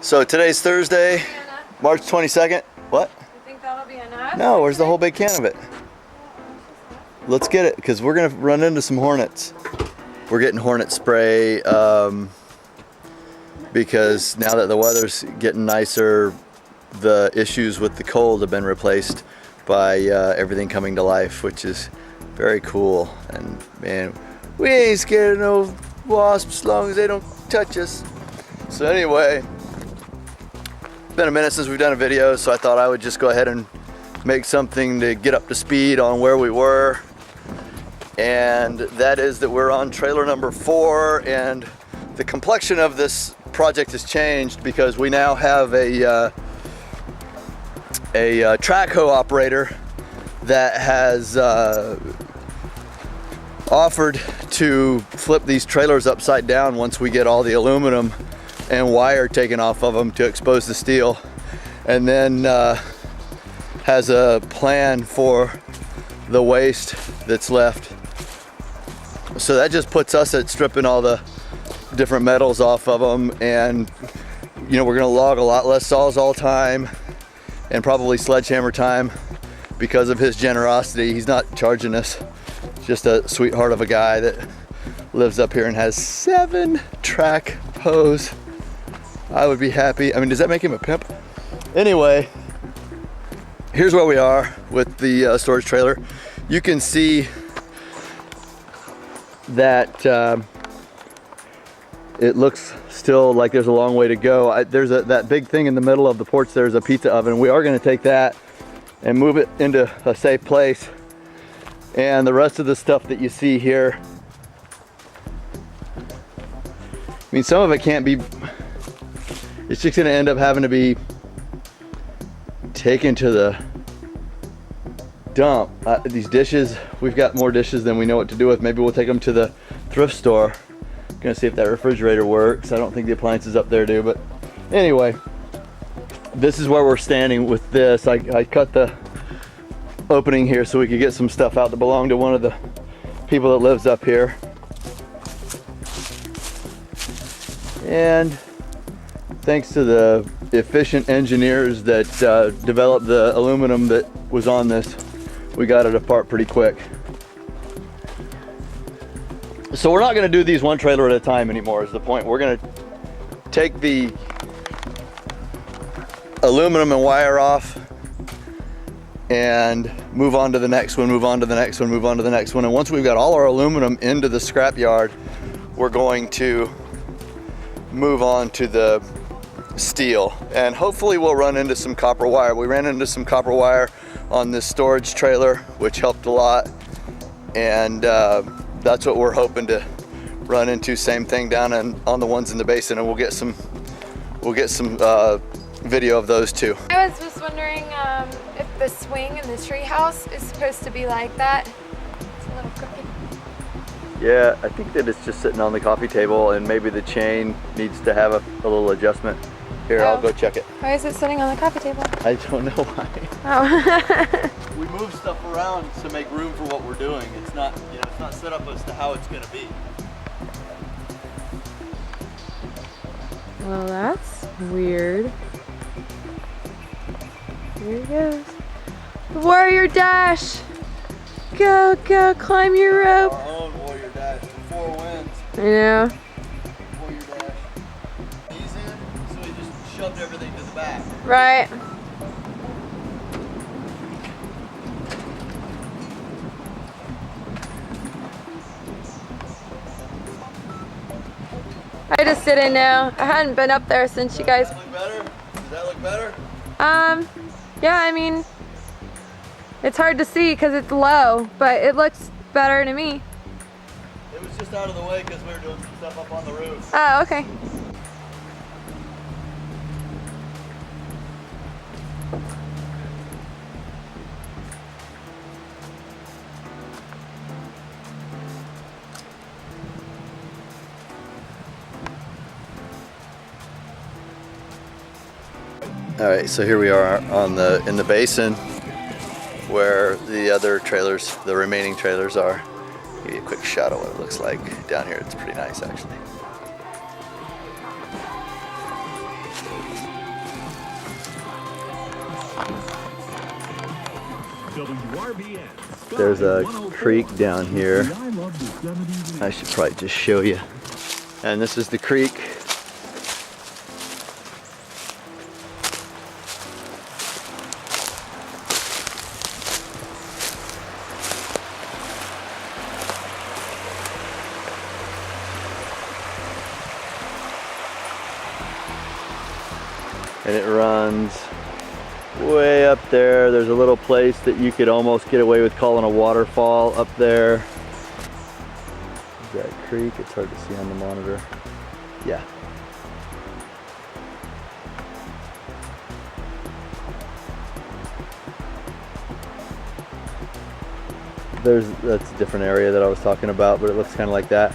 So today's Thursday, March 22nd. What? You think that'll be enough? No, where's the whole big can of it? Let's get it, because we're gonna run into some hornets. We're getting hornet spray because now that the weather's getting nicer, the issues with the cold have been replaced by everything coming to life, which is very cool. And man, we ain't scared of no wasps as long as they don't touch us. So anyway, it's been a minute since we've done a video, so I thought I would just go ahead and make something to get up to speed on where we were. And that is that we're on trailer number 4, and the complexion of this project has changed because we now have a track hoe operator that has offered to flip these trailers upside down once we get all the aluminum and wire taken off of them to expose the steel, and then has a plan for the waste that's left. So that just puts us at stripping all the different metals off of them, and you know, we're gonna log a lot less saws all the time and probably sledgehammer time because of his generosity. He's not charging us, just a sweetheart of a guy that lives up here and has 7 track hoes. I would be happy. I mean, does that make him a pimp? Anyway, here's where we are with the storage trailer. You can see that it looks still like there's a long way to go. There's that big thing in the middle of the porch. There's a pizza oven. We are going to take that and move it into a safe place. And the rest of the stuff that you see here, I mean, some of it can't be, it's just going to end up having to be taken to the dump. These dishes, we've got more dishes than we know what to do with. Maybe we'll take them to the thrift store. Gonna see if that refrigerator works. I don't think the appliances up there do, but anyway, this is where we're standing with this. I cut the opening here so we could get some stuff out that belonged to one of the people that lives up here. And thanks to the efficient engineers that developed the aluminum that was on this, we got it apart pretty quick. So we're not going to do these one trailer at a time anymore is the point. We're going to take the aluminum and wire off and move on to the next one, move on to the next one, move on to the next one. And once we've got all our aluminum into the scrap yard, we're going to move on to the steel. And hopefully we'll run into some copper wire. We ran into some copper wire on this storage trailer, which helped a lot. And that's what we're hoping to run into. Same thing down on the ones in the basin, and we'll get some video of those too. I was just wondering if the swing in the tree house is supposed to be like that. It's a little crooked. Yeah, I think that it's just sitting on the coffee table, and maybe the chain needs to have a little adjustment. Here, I'll go check it. Why is it sitting on the coffee table? I don't know why. Oh. We move stuff around to make room for what we're doing. It's not, you know, it's not set up as to how it's going to be. Well, that's weird. Here he goes. Warrior dash! Go, go, climb your rope. Our own warrior dash, 4 wins. I know. Warrior dash. He's in, so he just shoved everything to the back. Right. I just didn't know. I hadn't been up there since you guys. Does that look better? Does that look better? Yeah, I mean, it's hard to see because it's low, but it looks better to me. It was just out of the way because we were doing some stuff up on the roof. Oh, okay. All right, so here we are in the basin where the other trailers, the remaining trailers are. Give you a quick shot of what it looks like down here. It's pretty nice, actually. There's a creek down here. I should probably just show you. And this is the creek. And it runs way up there. There's a little place that you could almost get away with calling a waterfall up there. Is that creek? It's hard to see on the monitor. Yeah. That's a different area that I was talking about, but it looks kind of like that.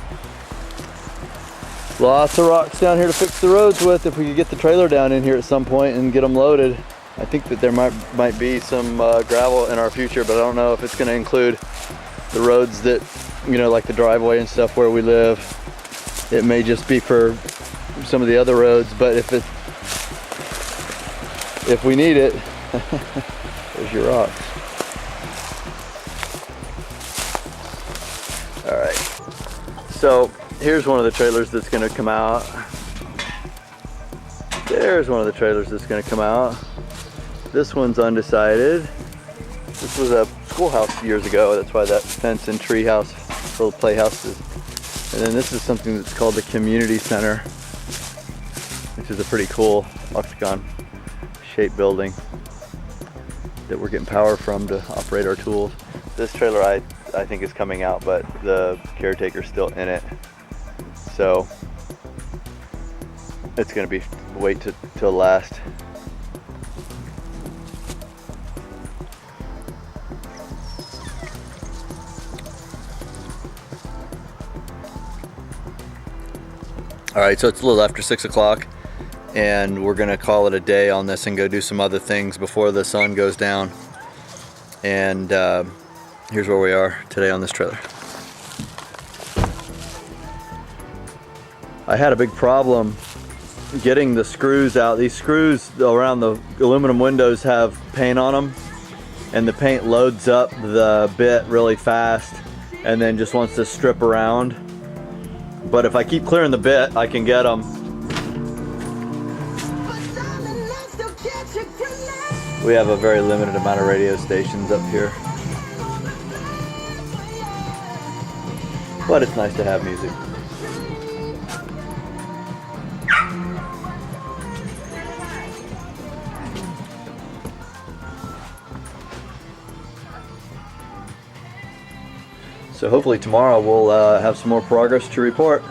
Lots of rocks down here to fix the roads with. If we could get the trailer down in here at some point and get them loaded. I think that there might be some gravel in our future, but I don't know if it's going to include the roads that, you know, like the driveway and stuff where we live. It may just be for some of the other roads, but if we need it, there's your rocks. All right, so here's one of the trailers that's going to come out. There's one of the trailers that's going to come out. This one's undecided. This was a schoolhouse years ago. That's why that fence and tree house, little playhouse is. And then this is something that's called the community center, which is a pretty cool octagon shaped building that we're getting power from to operate our tools. This trailer I think is coming out, but the caretaker's still in it. So it's gonna be wait till last. All right, so it's a little after 6 o'clock and we're gonna call it a day on this and go do some other things before the sun goes down. And here's where we are today on this trailer. I had a big problem getting the screws out. These screws around the aluminum windows have paint on them, and the paint loads up the bit really fast and then just wants to strip around. But if I keep clearing the bit, I can get them. We have a very limited amount of radio stations up here, but it's nice to have music. So hopefully tomorrow we'll have some more progress to report.